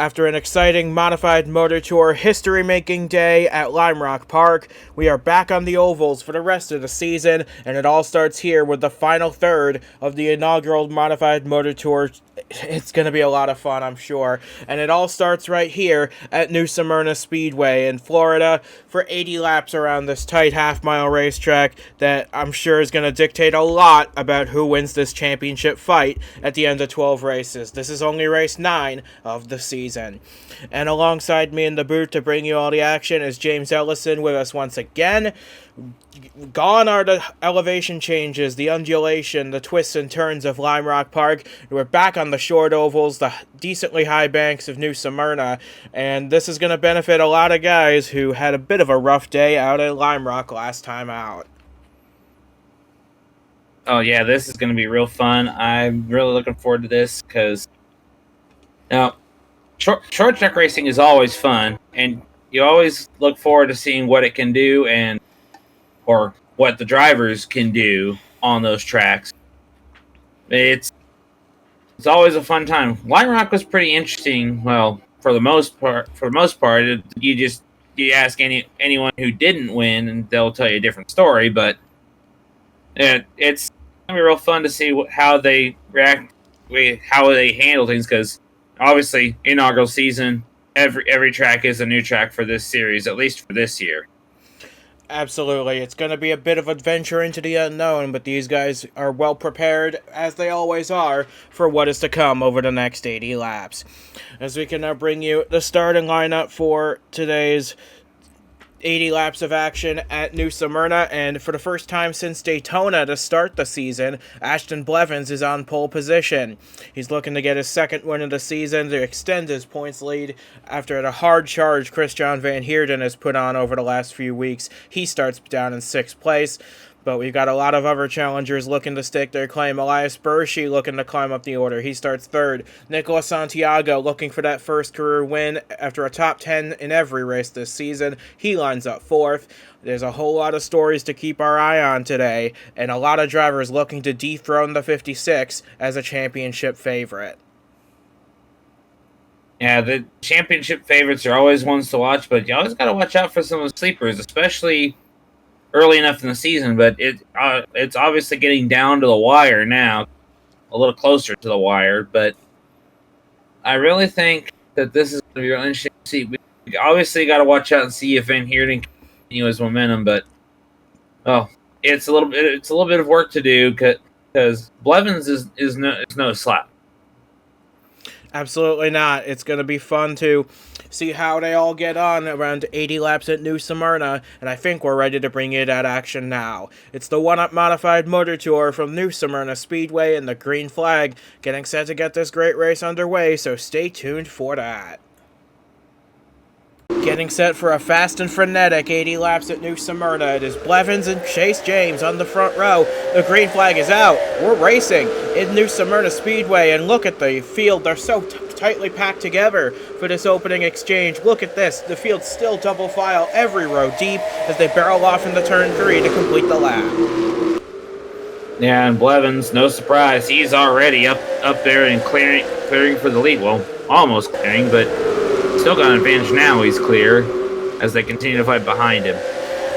After an exciting Modified Motor Tour history-making day at Lime Rock Park, we are back on the ovals for the rest of the season, and it all starts here with the final third of the inaugural Modified Motor Tour. It's going to be a lot of fun, I'm sure. And it all starts right here at New Smyrna Speedway in Florida for 80 laps around this tight half-mile racetrack that I'm sure is going to dictate a lot about who wins this championship fight at the end of 12 races. This is only race 9 of the season. And alongside me in the booth to bring you all the action is James Ellison with us once again. Gone are the elevation changes, the undulation, the twists and turns of Lime Rock Park. We're back on the short ovals, the decently high banks of New Smyrna, and this is going to benefit a lot of guys who had a bit of a rough day out at Lime Rock last time out. Oh yeah, this is going to be real fun. I'm really looking forward to this because now short track racing is always fun, and you always look forward to seeing what it can do or what the drivers can do on those tracks. It's always a fun time. Lime Rock was pretty interesting. Well, for the most part, you ask anyone who didn't win, and they'll tell you a different story. But it's gonna be real fun to see how they react, how they handle things. Because obviously, inaugural season, every track is a new track for this series, at least for this year. Absolutely. It's going to be a bit of adventure into the unknown, but these guys are well prepared, as they always are, for what is to come over the next 80 laps. As we can now bring you the starting lineup for today's 80 laps of action at New Smyrna, and for the first time since Daytona to start the season, Ashton Blevins is on pole position. He's looking to get his second win of the season to extend his points lead after the hard charge Christiaan van Heerden has put on over the last few weeks. He starts down in 6th place. But we've got a lot of other challengers looking to stake their claim. Elias Bershi looking to climb up the order. He starts 3rd. Nicolas Santiago looking for that first career win after a top 10 in every race this season. He lines up 4th. There's a whole lot of stories to keep our eye on today, and a lot of drivers looking to dethrone the 56 as a championship favorite. Yeah, the championship favorites are always ones to watch, but you always got to watch out for some of the sleepers, especially early enough in the season. But it's obviously getting down to the wire now, a little closer to the wire. But I really think that this is going to be really interesting to see. We obviously got to watch out and see if Van Heerden can continue his momentum. But it's a little bit of work to do because Blevins is no slap. Absolutely not. It's going to be fun to see how they all get on around 80 laps at New Smyrna, and I think we're ready to bring you that action now. It's the One-Up Modified Motor Tour from New Smyrna Speedway and the Green Flag, getting set to get this great race underway, so stay tuned for that. Getting set for a fast and frenetic 80 laps at New Smyrna, it is Blevins and Chase James on the front row. The green flag is out. We're racing in New Smyrna Speedway, and look at the field. They're so tightly packed together for this opening exchange. Look at this. The field's still double file every row deep as they barrel off into turn 3 to complete the lap. Yeah, and Blevins, no surprise, he's already up there and clearing for the lead. Well, almost clearing, but still got an advantage now. He's clear as they continue to fight behind him.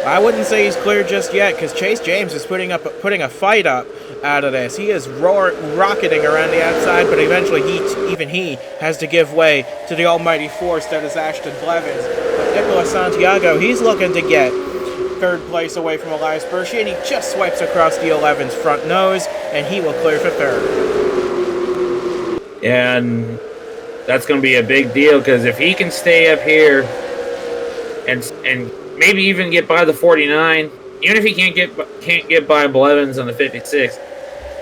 I wouldn't say he's clear just yet, because Chase James is putting a fight up out of this. He is rocketing around the outside, but eventually even he has to give way to the almighty force that is Ashton Blevins. But Nicolas Santiago, he's looking to get 3rd place away from Elias Bershi, and he just swipes across the 11's front nose, and he will clear for 3rd. And that's going to be a big deal, because if he can stay up here and maybe even get by the 49, even if he can't get by Blevins on the 56,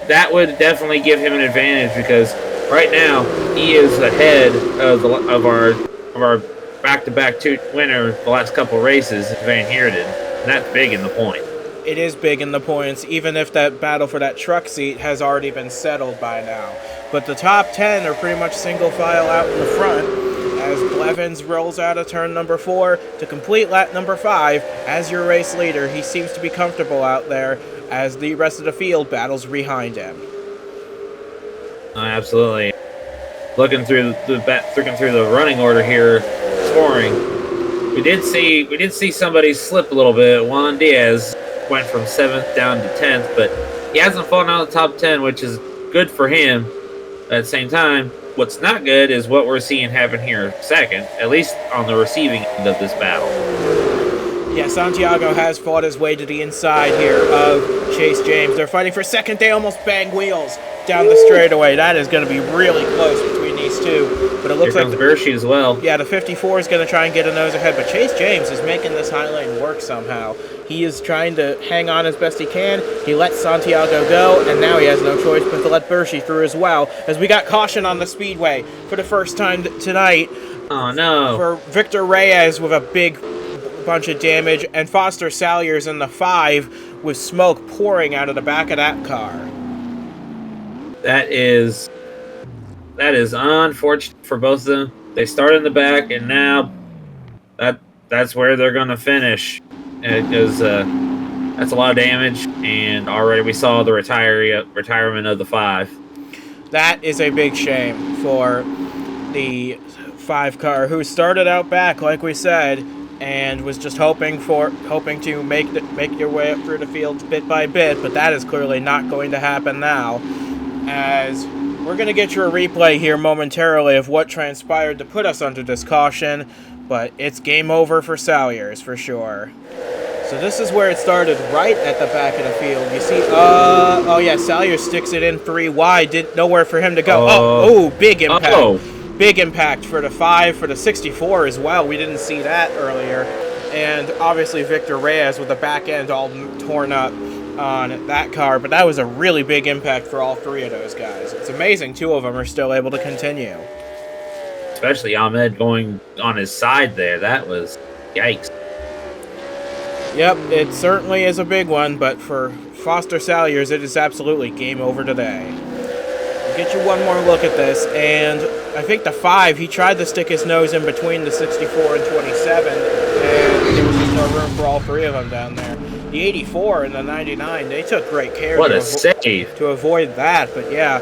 that would definitely give him an advantage, because right now he is ahead of our back-to-back winner the last couple races, Van Heerden. And that's big in the point. It is big in the points, even if that battle for that truck seat has already been settled by now. But the top 10 are pretty much single file out in the front as Blevins rolls out of turn number 4 to complete lap number 5. As your race leader, he seems to be comfortable out there as the rest of the field battles behind him. Absolutely. looking through the running order here, scoring, we did see somebody slip a little bit. Juan Diaz went from 7th down to 10th, but he hasn't fallen out of the top 10, which is good for him. At the same time, what's not good is what we're seeing happen here second, at least on the receiving end of this battle. Yeah, Santiago has fought his way to the inside here of Chase James. They're fighting for second. They almost bang wheels down the straightaway. That is going to be really close between these two. But it looks here like comes Bershey as well. Yeah, the 54 is going to try and get a nose ahead, but Chase James is making this high lane work somehow. He is trying to hang on as best he can. He lets Santiago go, and now he has no choice but to let Bershey through as well, as we got caution on the Speedway for the first time tonight. Oh, no. For Victor Reyes with a big bunch of damage, and Foster Salyers in the 5 with smoke pouring out of the back of that car. That is unfortunate for both of them. They started in the back, and now that's where they're going to finish. Because that's a lot of damage, and already we saw the retirement of the 5. That is a big shame for the 5 car, who started out back, like we said, and was just hoping to make your way up through the field bit by bit, but that is clearly not going to happen now, as we're going to get you a replay here momentarily of what transpired to put us under this caution, but it's game over for Salyers for sure. So this is where it started, right at the back of the field. You see, oh yeah, Salyers sticks it in 3 wide, nowhere for him to go. Big impact. Big impact for the 5, for the 64 as well. We didn't see that earlier. And obviously Victor Reyes with the back end all torn up on that car. But that was a really big impact for all 3 of those guys. It's amazing 2 of them are still able to continue. Especially Ahmed going on his side there. That was yikes. Yep, it certainly is a big one. But for Foster Salyers, it is absolutely game over today. We'll get you one more look at this, and I think the 5, he tried to stick his nose in between the 64 and 27, and there was just no room for all 3 of them down there. The 84 and the 99, they took great care to avoid that, but yeah,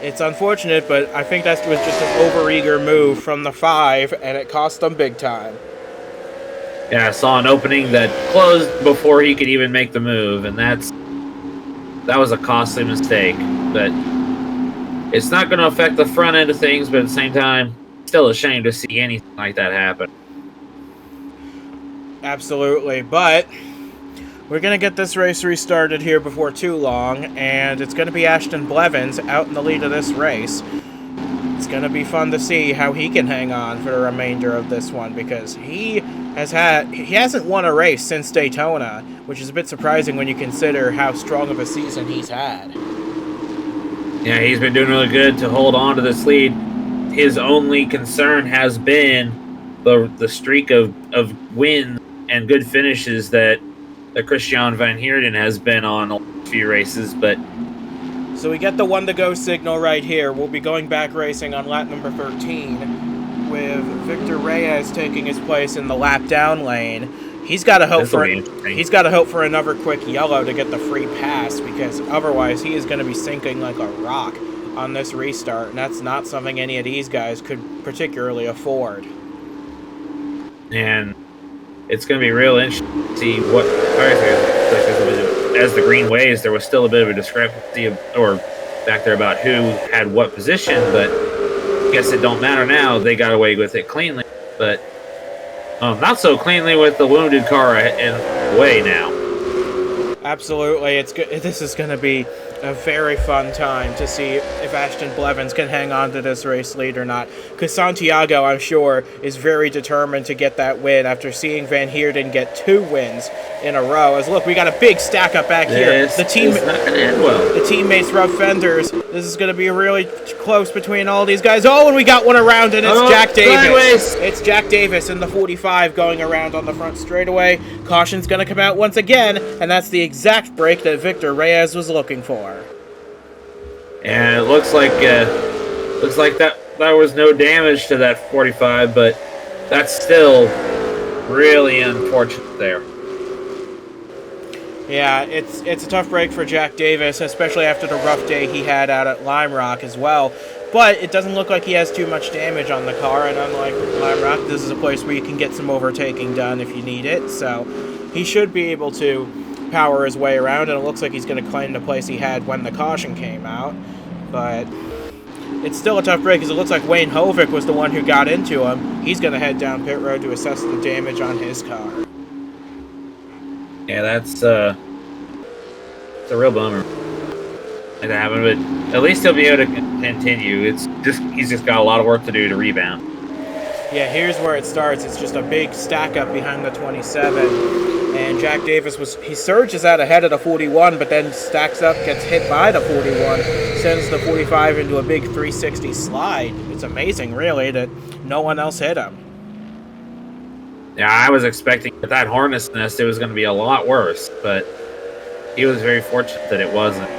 it's unfortunate, but I think that was just an overeager move from the 5, and it cost them big time. Yeah, I saw an opening that closed before he could even make the move, and that was a costly mistake, but it's not going to affect the front end of things, but at the same time, still a shame to see anything like that happen. Absolutely, but we're going to get this race restarted here before too long, and it's going to be Ashton Blevins out in the lead of this race. It's going to be fun to see how he can hang on for the remainder of this one, because he hasn't won a race since Daytona, which is a bit surprising when you consider how strong of a season he's had. Yeah, he's been doing really good to hold on to this lead. His only concern has been the streak of wins and good finishes that Christiaan van Heerden has been on a few races. But so we get the 1-to-go signal right here. We'll be going back racing on lap number 13 with Victor Reyes taking his place in the lap down lane. He's got to hope for another quick yellow to get the free pass, because otherwise he is going to be sinking like a rock on this restart, and that's not something any of these guys could particularly afford. And it's going to be real interesting to see what, as the green waves, there was still a bit of a discrepancy back there about who had what position, but I guess it don't matter now. They got away with it cleanly, but not so cleanly with the wounded car in the way now. Absolutely. It's good. This is going to be a very fun time to see if Ashton Blevins can hang on to this race lead or not. Because Santiago, I'm sure, is very determined to get that win after seeing Van Heerden get 2 wins in a row. As look, we got a big stack up back here. The teammates rub fenders. This is going to be really close between all these guys. Oh, and we got one around, and it's Jack Davis. It's Jack Davis in the 45 going around on the front straightaway. Caution's going to come out once again, and that's the exact break that Victor Reyes was looking for. And it looks like that there was no damage to that 45, but that's still really unfortunate there. Yeah, it's a tough break for Jack Davis, especially after the rough day he had out at Lime Rock as well. But it doesn't look like he has too much damage on the car, and unlike Lime Rock, this is a place where you can get some overtaking done if you need it, so he should be able to power his way around, and it looks like he's going to claim the place he had when the caution came out. But it's still a tough break, because it looks like Wayne Hovick was the one who got into him. He's going to head down pit road to assess the damage on his car. Yeah, it's a real bummer to happen, but at least he'll be able to continue. He's just got a lot of work to do to rebound. Yeah, here's where it starts. It's just a big stack up behind the 27, and Jack Davis he surges out ahead of the 41, but then stacks up, gets hit by the 41, sends the 45 into a big 360 slide. It's amazing, really, that no one else hit him. Yeah, I was expecting with that hornet's nest it was going to be a lot worse, but he was very fortunate that it wasn't.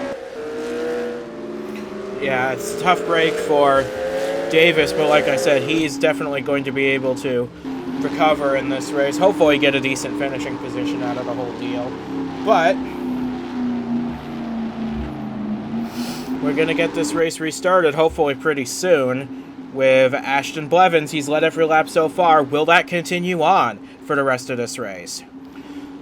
Yeah, it's a tough break for Davis, but like I said, he's definitely going to be able to recover in this race. Hopefully get a decent finishing position out of the whole deal. But we're going to get this race restarted hopefully pretty soon with Ashton Blevins. He's led every lap so far. Will that continue on for the rest of this race?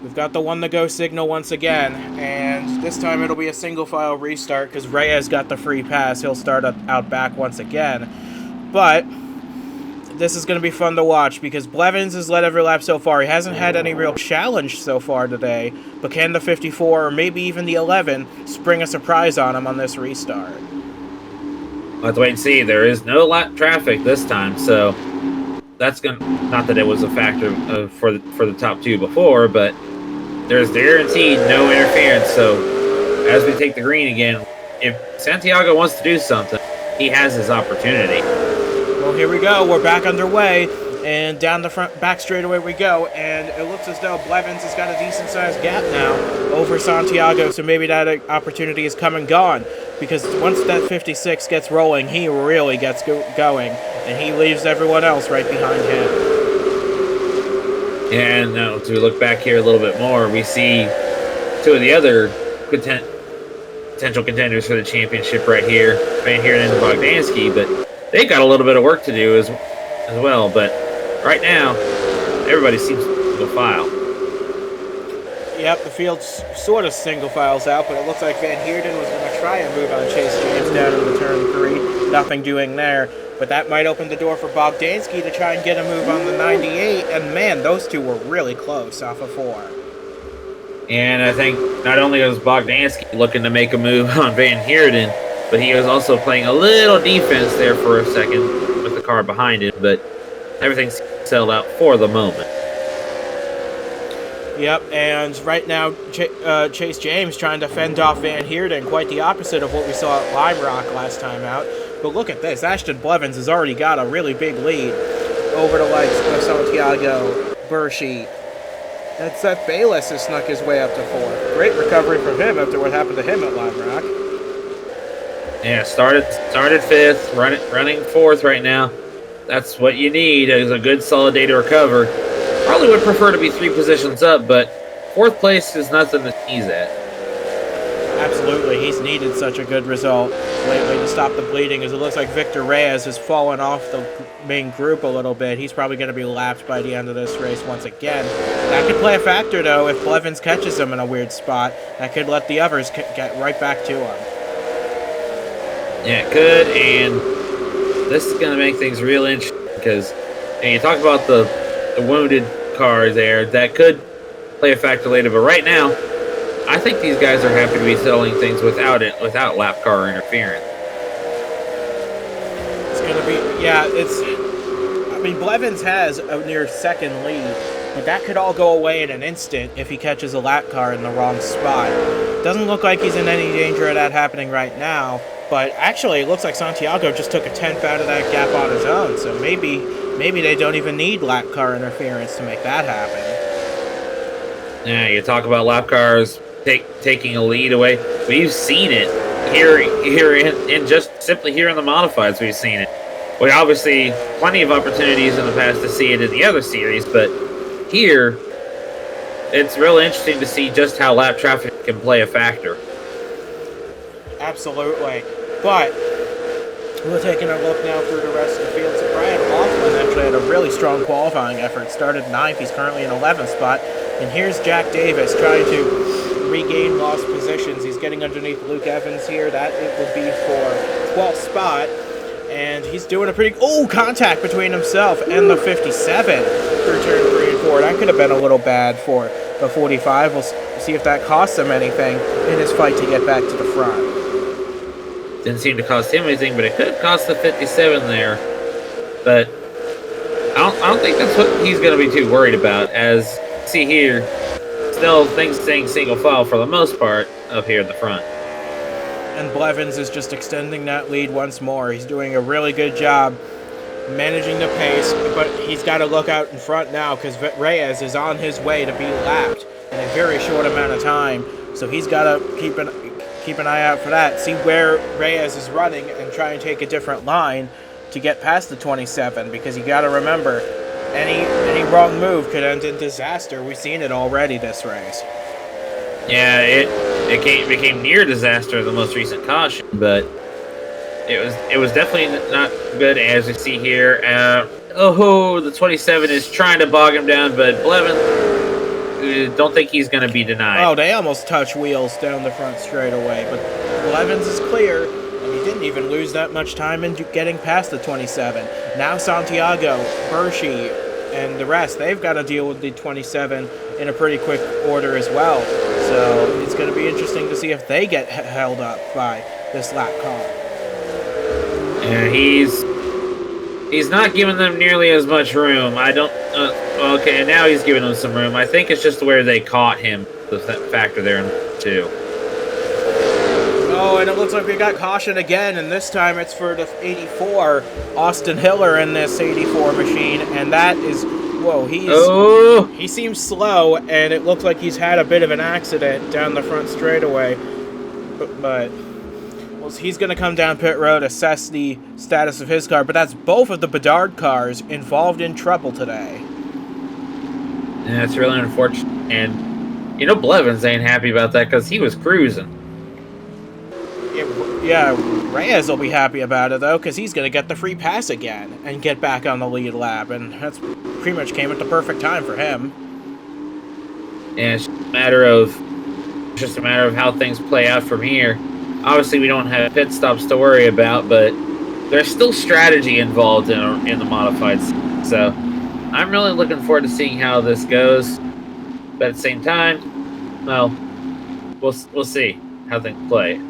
We've got the 1-to-go signal once again, and this time it'll be a single-file restart because Reyes got the free pass. He'll start out back once again. But this is going to be fun to watch because Blevins has led every lap so far. He hasn't had any real challenge so far today, but can the 54 or maybe even the 11 spring a surprise on him on this restart? We'll have to wait and see. There is no lap traffic this time, so that's going to, not that it was a factor for the top two before, but there's guaranteed no interference. So as we take the green again, if Santiago wants to do something, he has his opportunity. Well, here we go. We're back underway, and down the back straightaway we go, and it looks as though Blevins has got a decent-sized gap now over Santiago, so maybe that opportunity is come and gone, because once that 56 gets rolling, he really gets going, and he leaves everyone else right behind him. And as we look back here a little bit more, we see two of the other potential contenders for the championship right here, Van Heerden and Bogdansky, but they've got a little bit of work to do as well. But right now, everybody seems to file. Yep, the field sort of single files out, but it looks like Van Heerden was going to try and move on Chase James down into turn 3. Nothing doing there. But that might open the door for Bogdansky to try and get a move on the 98. And man, those two were really close off of 4. And I think not only was Bogdansky looking to make a move on Van Heerden, but he was also playing a little defense there for a second with the car behind him. But everything's settled out for the moment. Yep, and right now Chase James trying to fend off Van Heerden, quite the opposite of what we saw at Lime Rock last time out. But look at this, Ashton Blevins has already got a really big lead over the likes of Santiago, Bershi, and Seth Bayless has snuck his way up to 4th. Great recovery from him after what happened to him at Lime Rock. Yeah, started 5th, running 4th right now. That's what you need is a good solid day to recover. Probably would prefer to be 3 positions up, but 4th place is nothing to sneeze at. Absolutely, he's needed such a good result lately to stop the bleeding, as it looks like Victor Reyes has fallen off the main group a little bit. He's probably going to be lapped by the end of this race once again. That could play a factor, though, if Blevins catches him in a weird spot. That could let the others get right back to him. Yeah, it could, and this is going to make things real interesting, because you talk about the wounded car there, that could play a factor later, but right now, I think these guys are happy to be settling things without lap car interference. It's going to be, Blevins has a near second lead, but that could all go away in an instant if he catches a lap car in the wrong spot. Doesn't look like he's in any danger of that happening right now, but actually it looks like Santiago just took a 10th out of that gap on his own, so maybe they don't even need lap car interference to make that happen. Yeah, you talk about lap cars taking a lead away. We've seen it here in just simply here in the modifieds. We've seen it. We obviously plenty of opportunities in the past to see it in the other series, but here it's real interesting to see just how lap traffic can play a factor. Absolutely, but We're taking a look now through the rest of the field. So Brian Hoffman actually had a really strong qualifying effort. Started 9th. He's currently in 11th spot. And here's Jack Davis trying to regain lost positions. He's getting underneath Luke Evans here. That it would be for 12th spot. And he's doing a pretty... Oh, contact between himself and the 57 through turn 3 and 4. That could have been a little bad for the 45. We'll see if that costs him anything in his fight to get back to the front. Didn't seem to cost him anything, but it could have cost the 57 there. But I don't think that's what he's going to be too worried about. As you see here, still things staying single file for the most part up here at the front. And Blevins is just extending that lead once more. He's doing a really good job managing the pace, but he's got to look out in front now because Reyes is on his way to be lapped in a very short amount of time. So he's got to keep an eye out for that. See where Reyes is running and try and take a different line to get past the 27, because you got to remember, any wrong move could end in disaster. We've seen it already this race. Yeah, it became near disaster the most recent caution, but it was definitely not good, as you see here. The 27 is trying to bog him down, but Blevins, don't think he's going to be denied. Oh, they almost touch wheels down the front straightaway, but Blevins is clear, and he didn't even lose that much time in getting past the 27. Now Santiago, Hershey, and the rest, they've got to deal with the 27 in a pretty quick order as well. So it's going to be interesting to see if they get held up by this lap car. Yeah, he's not giving them nearly as much room. I don't. Okay, now he's giving them some room. I think it's just where they caught him. The factor there too. Oh, and it looks like we got caution again, and this time it's for the 84, Austin Hiller in this 84 machine, and that is, whoa, he seems slow, and it looks like he's had a bit of an accident down the front straightaway, but well, he's going to come down pit road, assess the status of his car, but that's both of the Bedard cars involved in trouble today. Yeah, it's really unfortunate, and Blevins ain't happy about that because he was cruising. Yeah, Reyes will be happy about it, though, because he's going to get the free pass again and get back on the lead lap, and that's pretty much came at the perfect time for him. Yeah, it's just a matter of how things play out from here. Obviously, we don't have pit stops to worry about, but there's still strategy involved in the modified scene. So I'm really looking forward to seeing how this goes. But at the same time, well, we'll see how things play.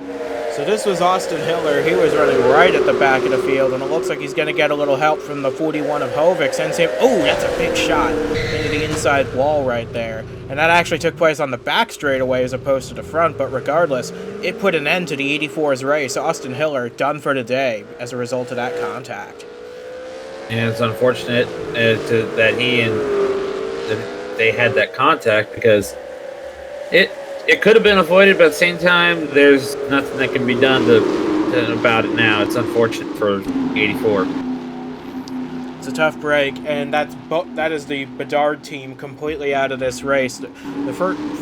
So this was Austin Hiller. He was running right at the back of the field, and it looks like he's going to get a little help from the 41 of Hovik. Sends him, oh, that's a big shot into the inside wall right there. And that actually took place on the back straightaway as opposed to the front, but regardless, it put an end to the 84's race. Austin Hiller done for the day as a result of that contact. And it's unfortunate that they had that contact, because it could have been avoided, but at the same time, there's nothing that can be done about it now. It's unfortunate for 84. It's a tough break, and that is the Bedard team completely out of this race. I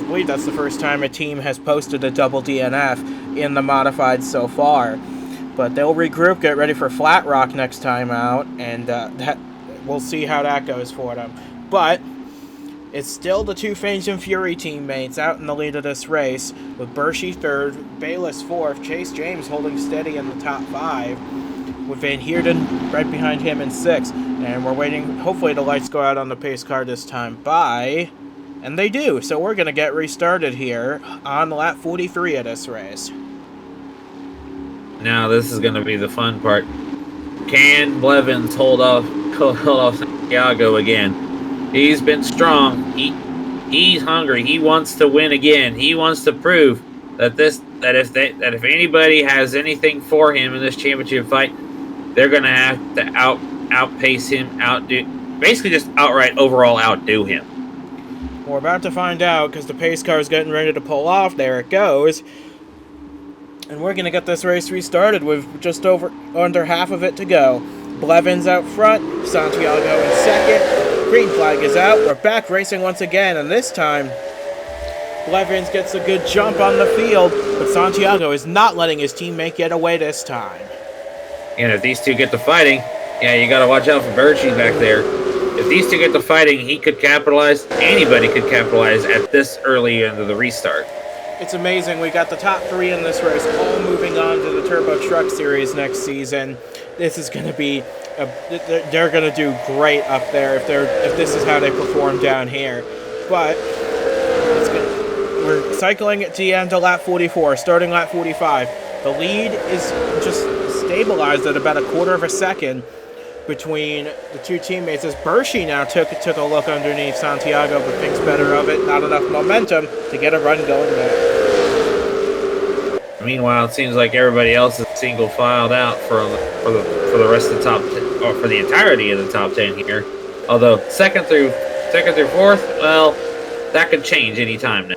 believe that's the first time a team has posted a double DNF in the modified so far. But they'll regroup, get ready for Flat Rock next time out, and we'll see how that goes for them. But it's still the two Fangs and Fury teammates out in the lead of this race, with Bershey third, Bayless fourth, Chase James holding steady in the top five, with Van Heerden right behind him in sixth. And we're waiting, hopefully the lights go out on the pace car this time and they do. So we're going to get restarted here on lap 43 of this race. Now this is going to be the fun part. Can Blevins hold off Santiago again? He's been strong. He's hungry. He wants to win again. He wants to prove that if anybody has anything for him in this championship fight, they're going to have to outpace him, basically just outright overall outdo him. We're about to find out, because the pace car is getting ready to pull off. There it goes. And we're going to get this race restarted with just under half of it to go. Blevins out front, Santiago in second. Green flag is out. We're back racing once again, and this time Blevins gets a good jump on the field, but Santiago is not letting his teammate get away this time. And if these two get to fighting, yeah, you got to watch out for Berchi back there. If these two get to fighting, he could capitalize. Anybody could capitalize at this early into the restart. It's amazing. We got the top 3 in this race all moving on to the Turbo Truck Series next season. This is going to be they're going to do great up there if this is how they perform down here. But we're cycling it to the end of lap 44, starting lap 45. The lead is just stabilized at about a quarter of a second between the two teammates as Berchi now took a look underneath Santiago, but thinks better of it. Not enough momentum to get a run going there. Meanwhile, it seems like everybody else is single filed out for the rest of the top 10, or for the entirety of the top 10 here. Although second through fourth, well, that could change any time now.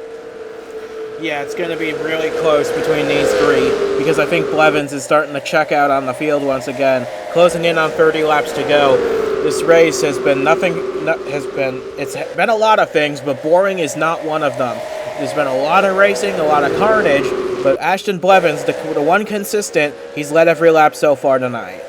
Yeah, it's going to be really close between these 3 because I think Blevins is starting to check out on the field once again. Closing in on 30 laps to go. This race has been it's been a lot of things, but boring is not one of them. There's been a lot of racing, a lot of carnage, but Ashton Blevins, the one consistent, he's led every lap so far tonight.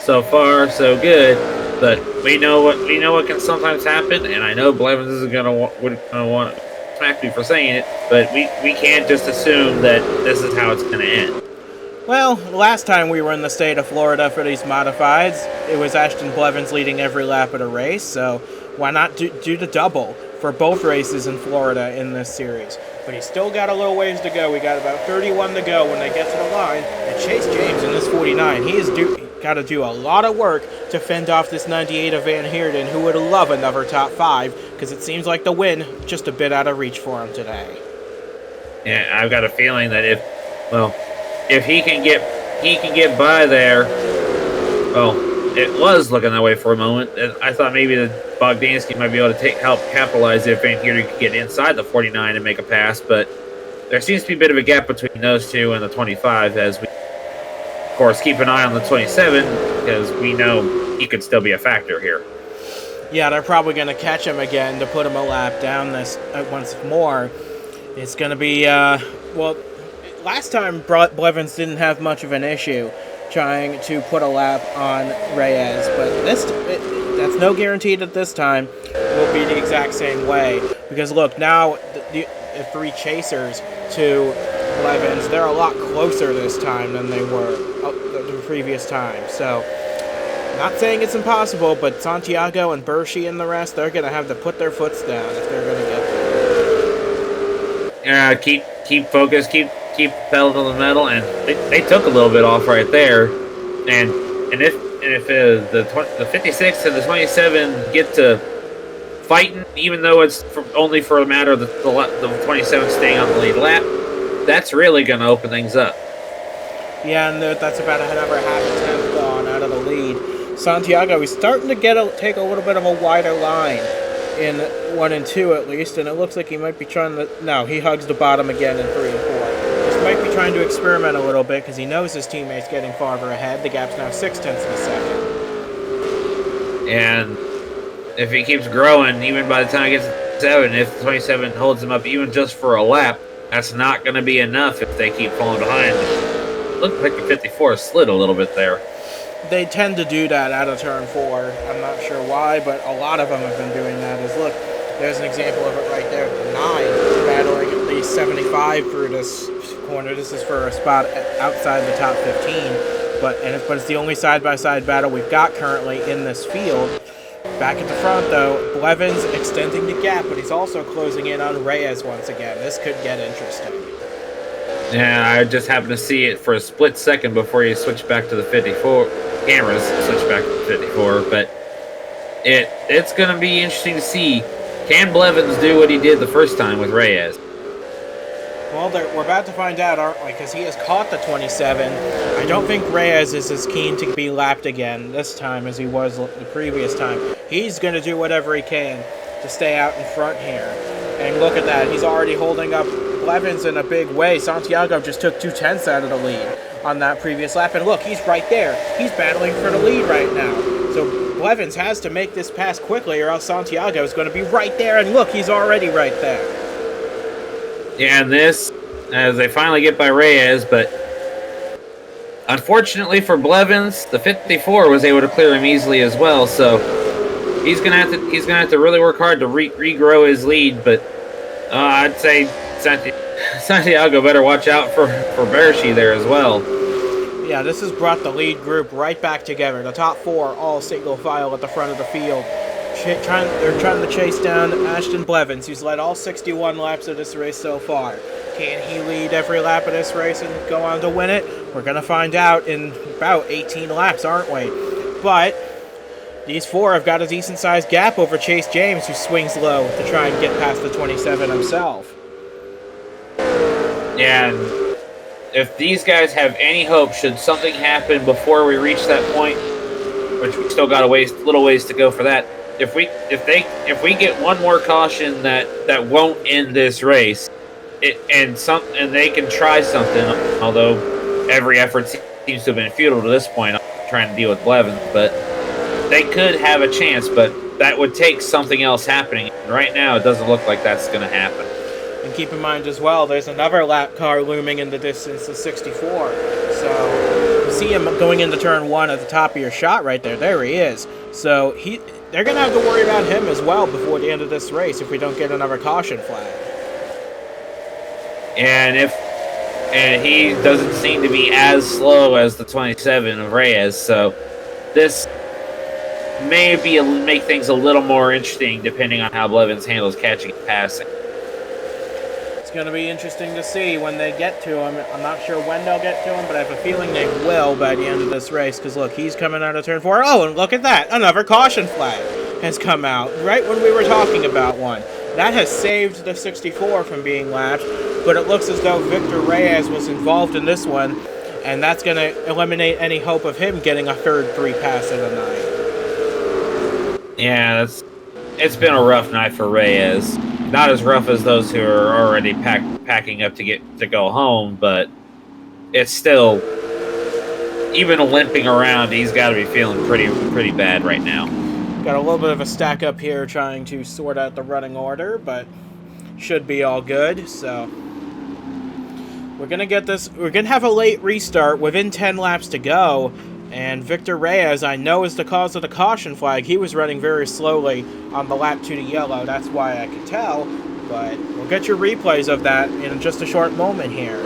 So far, so good. But we know what can sometimes happen, and I know Blevins isn't gonna want to smack me for saying it, but we can't just assume that this is how it's going to end. Well, last time we were in the state of Florida for these modifieds, it was Ashton Blevins leading every lap of the race, so why not do the double for both races in Florida in this series? But he's still got a little ways to go. We got about 31 to go when they get to the line, and Chase James in this 49, he is got to do a lot of work to fend off this 98 of Van Heerden, who would love another top 5, because it seems like the win just a bit out of reach for him today. Yeah, I've got a feeling that if he can get by there, well, it was looking that way for a moment. I thought maybe that Bogdansky might be able to help capitalize if Van Heerden could get inside the 49 and make a pass, but there seems to be a bit of a gap between those two and the 25 as we, of course, keep an eye on the 27 because we know he could still be a factor here. Yeah, they're probably going to catch him again to put him a lap down this once more. It's going to be, last time Blevins didn't have much of an issue trying to put a lap on Reyes, but that's no guarantee that this time will be the exact same way. Because look, now the 3 chasers to Blevins, they're a lot closer this time than they were the previous time. So, not saying it's impossible, but Santiago and Berchi and the rest, they're going to have to put their foots down if they're going to get there. Yeah, keep focused, keep pedal to the metal, and they took a little bit off right there. And if the 56 and the 27 get to fighting, even though it's only for a matter of the 27 staying on the lead lap, that's really going to open things up. Yeah, and that's about another half a tenth gone out of the lead. Santiago is starting to take a little bit of a wider line in 1 and 2 at least, and it looks like he might be trying to... No, he hugs the bottom again in 3 and 4. Just might be trying to experiment a little bit because he knows his teammate's getting farther ahead. The gap's now 0.6 of a second. And if he keeps growing, even by the time he gets to 7, if the 27 holds him up even just for a lap, that's not going to be enough if they keep falling behind. It looks like the 54 slid a little bit there. They tend to do that out of turn 4. I'm not sure why, but a lot of them have been doing that. Look, there's an example of it right there. The 9 battling at least 75 through this corner. This is for a spot outside the top 15, but it's the only side-by-side battle we've got currently in this field. Back at the front, though, Blevins extending the gap, but he's also closing in on Reyes once again. This could get interesting. Yeah, I just happened to see it for a split second before you switch back to the 54. Cameras switch back to the 54, but it's going to be interesting to see. Can Blevins do what he did the first time with Reyes? Well, we're about to find out, aren't we? Because he has caught the 27. I don't think Reyes is as keen to be lapped again this time as he was the previous time. He's going to do whatever he can to stay out in front here. And look at that. He's already holding up Blevins in a big way. Santiago just took 2/10 out of the lead on that previous lap. And look, he's right there. He's battling for the lead right now. So Blevins has to make this pass quickly or else Santiago is going to be right there. And look, he's already right there. Yeah, and this, as they finally get by Reyes, but Unfortunately for Blevins, the 54 was able to clear him easily as well. So he's gonna have to really work hard to regrow his lead. But I'd say Santiago better watch out for Bershi there as well. Yeah, this has brought the lead group right back together. The top four all single file at the front of the field. They're trying to chase down Ashton Blevins, who's led all 61 laps of this race so far. Can he lead every lap of this race and go on to win it? We're going to find out in about 18 laps, aren't we? But these four have got a decent-sized gap over Chase James, who swings low to try and get past the 27 himself. Yeah, and if these guys have any hope, should something happen before we reach that point, which we still got a little ways to go for that. If we get one more caution that won't end this race, and they can try something, although every effort seems to have been futile to this point. I'm trying to deal with Blevins, but they could have a chance, but that would take something else happening. Right now, it doesn't look like that's going to happen. And keep in mind as well, there's another lap car looming in the distance, the 64. So you see him going into turn one at the top of your shot right there. There he is. So they're going to have to worry about him as well before the end of this race if we don't get another caution flag. And he doesn't seem to be as slow as the 27 of Reyes, so this may make things a little more interesting depending on how Blevins handles catching and passing. It's going to be interesting to see when they get to him. I'm not sure when they'll get to him, but I have a feeling they will by the end of this race, because look, he's coming out of turn 4. Oh, and look at that. Another caution flag has come out right when we were talking about one. That has saved the 64 from being lapped, but it looks as though Victor Reyes was involved in this one, and that's going to eliminate any hope of him getting a third 3 pass of the night. Yeah, it's been a rough night for Reyes. Not as rough as those who are already packing up to go home, but it's still, even limping around, he's got to be feeling pretty bad right now. Got a little bit of a stack up here trying to sort out the running order, but should be all good. So we're going to get this. We're going to have a late restart within 10 laps to go. And Victor Reyes, I know, is the cause of the caution flag. He was running very slowly on the lap to the yellow. That's why I could tell. But we'll get your replays of that in just a short moment here.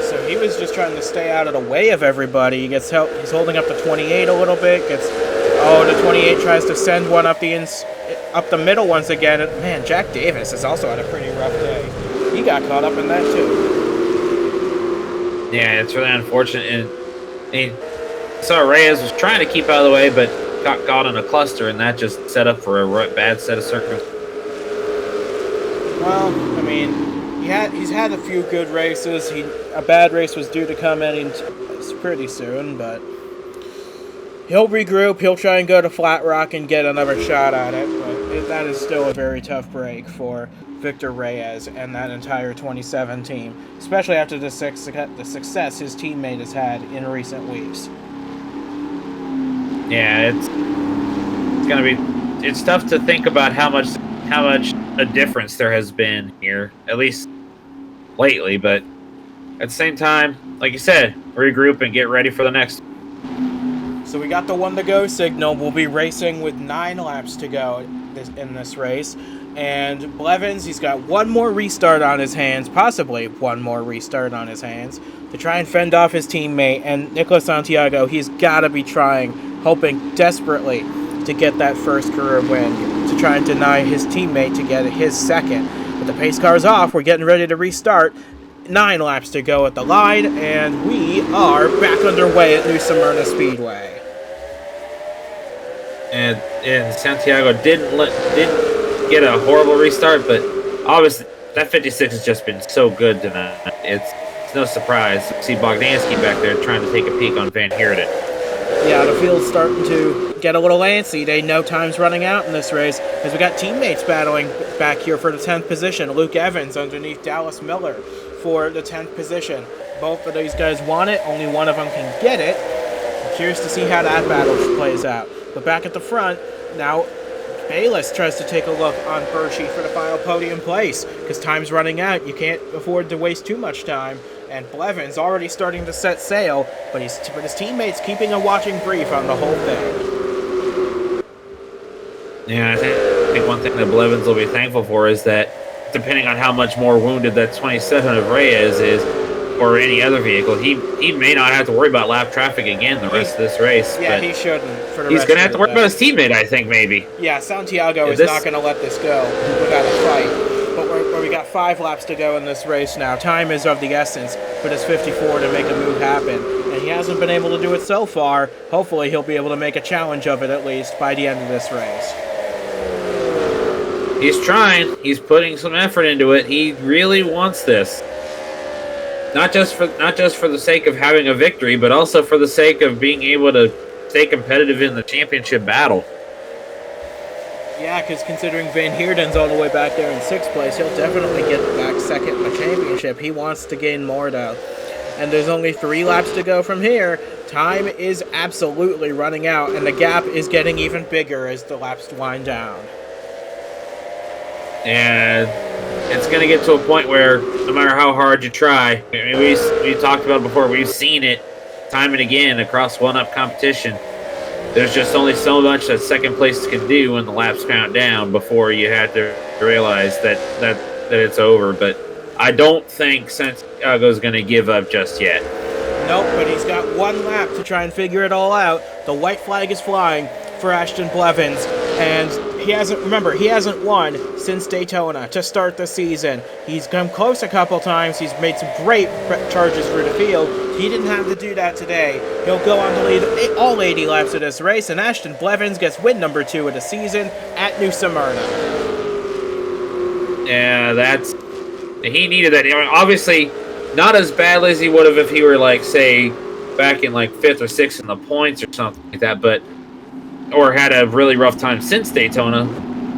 So he was just trying to stay out of the way of everybody. He gets help. He's holding up the 28 a little bit. The 28 tries to send one up the middle once again. And man, Jack Davis has also had a pretty rough day. He got caught up in that too. Yeah, it's really unfortunate. And so Reyes was trying to keep out of the way, but got caught in a cluster, and that just set up for a bad set of circumstances. Well, I mean, he's had a few good races. A bad race was due to come in pretty soon, but he'll regroup. He'll try and go to Flat Rock and get another shot at it, but that is still a very tough break for Victor Reyes and that entire 27 team, especially after the success his teammate has had in recent weeks. Yeah, it's tough to think about how much a difference there has been here, at least lately, but at the same time, like you said, regroup and get ready for the next. So we got the 1 to go signal. We'll be racing with 9 laps to go in this race. And Blevins, he's got one more restart on his hands, possibly one more restart on his hands, to try and fend off his teammate. And Nicolas Santiago, he's got to be trying, hoping desperately to get that first career win, to try and deny his teammate to get his second. But the pace car's off. We're getting ready to restart. 9 laps to go at the line, and we are back underway at New Smyrna Speedway. And Santiago didn't get a horrible restart, but obviously that 56 has just been so good tonight. It's no surprise to see Bogdansky back there trying to take a peek on Van Heerden. Yeah, the field's starting to get a little antsy. They know time's running out in this race, as we got teammates battling back here for the 10th position. Luke Evans underneath Dallas Miller for the 10th position. Both of these guys want it. Only one of them can get it. I'm curious to see how that battle plays out. But back at the front, now Bayless tries to take a look on Bershi for the final podium place, because time's running out. You can't afford to waste too much time. and Blevins already starting to set sail, but his teammates keeping a watching brief on the whole thing. Yeah, I think one thing that Blevins will be thankful for is that, depending on how much more wounded that 27 of Reyes is, or any other vehicle, he may not have to worry about lap traffic again the rest of this race. Yeah, he shouldn't. For the he's rest going to of have to worry about his teammate, I think, maybe. Yeah, Santiago is not going to let this go without a fight. But we got 5 laps to go in this race now. Time is of the essence for this 54 to make a move happen. And he hasn't been able to do it so far. Hopefully he'll be able to make a challenge of it at least by the end of this race. He's trying. He's putting some effort into it. He really wants this. Not just for the sake of having a victory, but also for the sake of being able to stay competitive in the championship battle. Yeah, because considering Van Heerden's all the way back there in 6th place, he'll definitely get back second in the championship. He wants to gain more, though. And there's only 3 laps to go from here. Time is absolutely running out, and the gap is getting even bigger as the laps wind down. And it's going to get to a point where no matter how hard you try, I mean, we talked about it before, we've seen it time and again across one-up competition. There's just only so much that second place can do when the laps count down before you have to realize that it's over. But I don't think Santiago's going to give up just yet. Nope, but he's got 1 lap to try and figure it all out. The white flag is flying for Ashton Blevins, and he hasn't won since Daytona to start the season. He's come close a couple times. He's made some great charges through the field. He didn't have to do that today. He'll go on to lead all 80 laps of this race, and Ashton Blevins gets win number 2 of the season at New Smyrna. Yeah, he needed that. I mean, obviously, not as badly as he would have if he were, like, say, back in, like, 5th or 6th in the points or something like that, or had a really rough time since Daytona.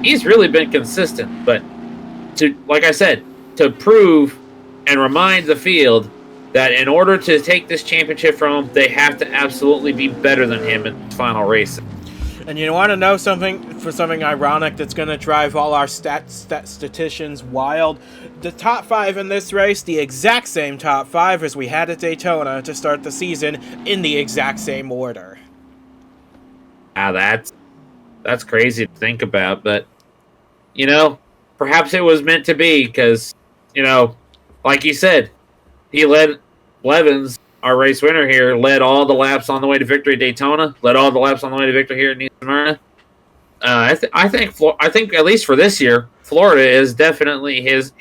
He's really been consistent, but like I said, to prove and remind the field that in order to take this championship from him, they have to absolutely be better than him in the final race. And you want to know something ironic that's going to drive all our statisticians wild? The top 5 in this race, the exact same top 5 as we had at Daytona to start the season, in the exact same order. That's crazy to think about, but perhaps it was meant to be because, like you said, he led Blevins, our race winner here, led all the laps on the way to victory at Daytona, led all the laps on the way to victory here at New Smyrna. I think at least for this year, Florida is definitely his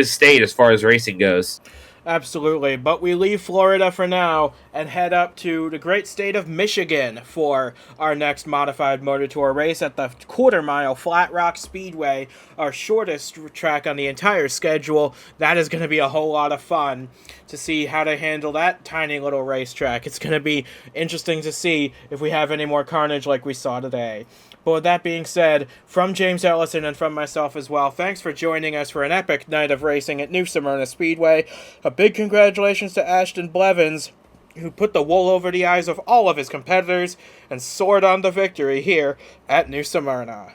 state as far as racing goes. Absolutely, but we leave Florida for now and head up to the great state of Michigan for our next modified Motor Tour race at the quarter-mile Flat Rock Speedway, our shortest track on the entire schedule. That is going to be a whole lot of fun to see how to handle that tiny little racetrack. It's going to be interesting to see if we have any more carnage like we saw today. But with that being said, from James Ellison and from myself as well, thanks for joining us for an epic night of racing at New Smyrna Speedway. A big congratulations to Ashton Blevins, who put the wool over the eyes of all of his competitors and soared on to victory here at New Smyrna.